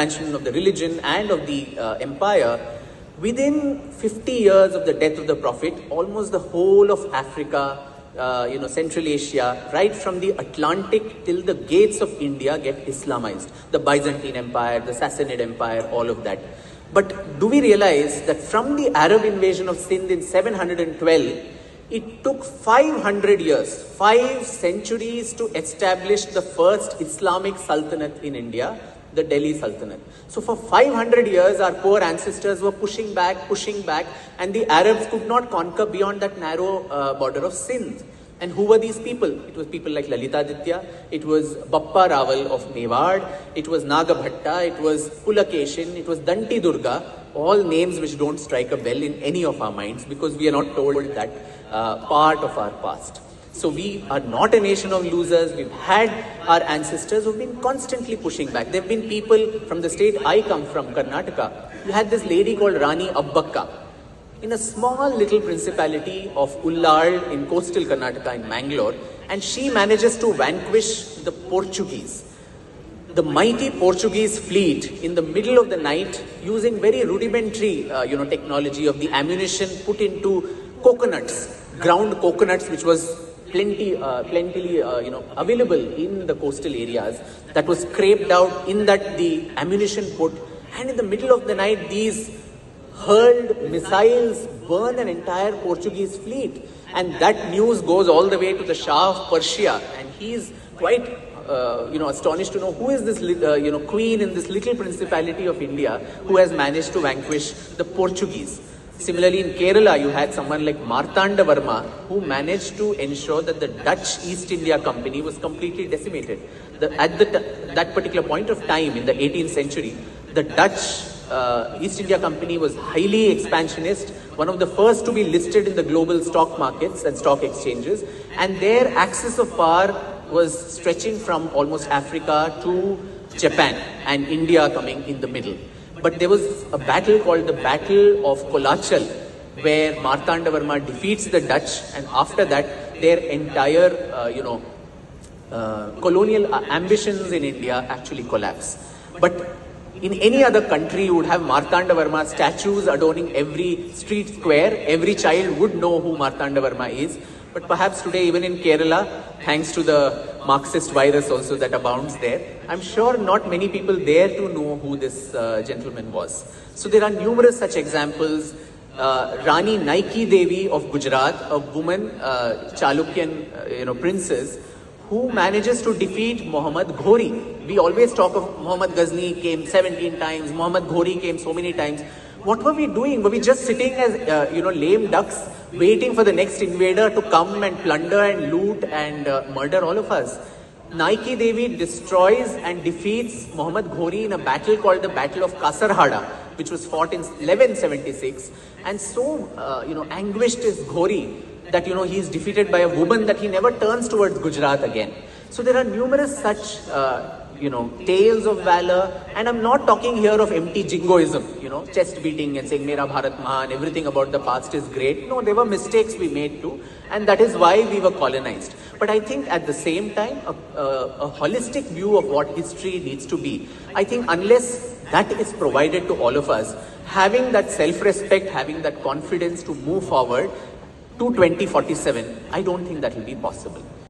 expansion of the religion and of the empire, within 50 years of the death of the Prophet, almost the whole of Africa, Central Asia, right from the Atlantic till the gates of India get Islamized. The Byzantine Empire, the Sassanid Empire, all of that. But do we realize that from the Arab invasion of Sindh in 712, it took 500 years, 5 centuries to establish the first Islamic Sultanate in India, the Delhi Sultanate. So for 500 years, our poor ancestors were pushing back, and the Arabs could not conquer beyond that narrow border of Sindh. And who were these people? It was people like Lalitaditya, it was Bappa Rawal of Mewad, it was Nagabhatta, it was Pulakeshin, it was Danti Durga, all names which don't strike a bell in any of our minds because we are not told that part of our past. So we are not a nation of losers. We've had our ancestors who've been constantly pushing back. There have been people from the state I come from, Karnataka. You had this lady called Rani Abbakka in a small little principality of Ullal in coastal Karnataka in Mangalore, and she manages to vanquish the Portuguese. The mighty Portuguese fleet in the middle of the night, using very rudimentary technology of the ammunition put into coconuts, ground coconuts, which was plentifully available in the coastal areas, that was scraped out in that the ammunition put, and in the middle of the night these hurled missiles burn an entire Portuguese fleet, and that news goes all the way to the Shah of Persia, and he is quite astonished to know who is this queen in this little principality of India who has managed to vanquish the Portuguese. Similarly, in Kerala, you had someone like Martanda Varma who managed to ensure that the Dutch East India Company was completely decimated. At that particular point of time in the 18th century, the Dutch East India Company was highly expansionist, one of the first to be listed in the global stock markets and stock exchanges, and their axis of power was stretching from almost Africa to Japan, and India coming in the middle. But there was a battle called the Battle of Kolachal, where Martanda Varma defeats the Dutch, and after that their entire colonial ambitions in India actually collapse. But in any other country, you would have Martanda Varma statues adorning every street square. Every child would know who Martanda Varma is. But perhaps today, even in Kerala, thanks to the Marxist virus also that abounds there, I'm sure not many people there to know who this gentleman was. So there are numerous such examples. Rani Naiki Devi of Gujarat, a woman, Chalukyan princess, who manages to defeat Muhammad Ghori. We always talk of Muhammad Ghazni came 17 times, Muhammad Ghori came so many times. What were we doing? Were we just sitting as lame ducks, waiting for the next invader to come and plunder and loot and murder all of us? Naiki Devi destroys and defeats Muhammad Ghori in a battle called the Battle of Kasarhada, which was fought in 1176. And so, anguished is Ghori that, he is defeated by a woman that he never turns towards Gujarat again. So there are numerous such, tales of valor. And I'm not talking here of empty jingoism, chest beating and saying, Mera Bharat Mahan, everything about the past is great. No, there were mistakes we made too. And that is why we were colonized. But I think at the same time, a holistic view of what history needs to be. I think unless that is provided to all of us, having that self-respect, having that confidence to move forward to 2047, I don't think that will be possible.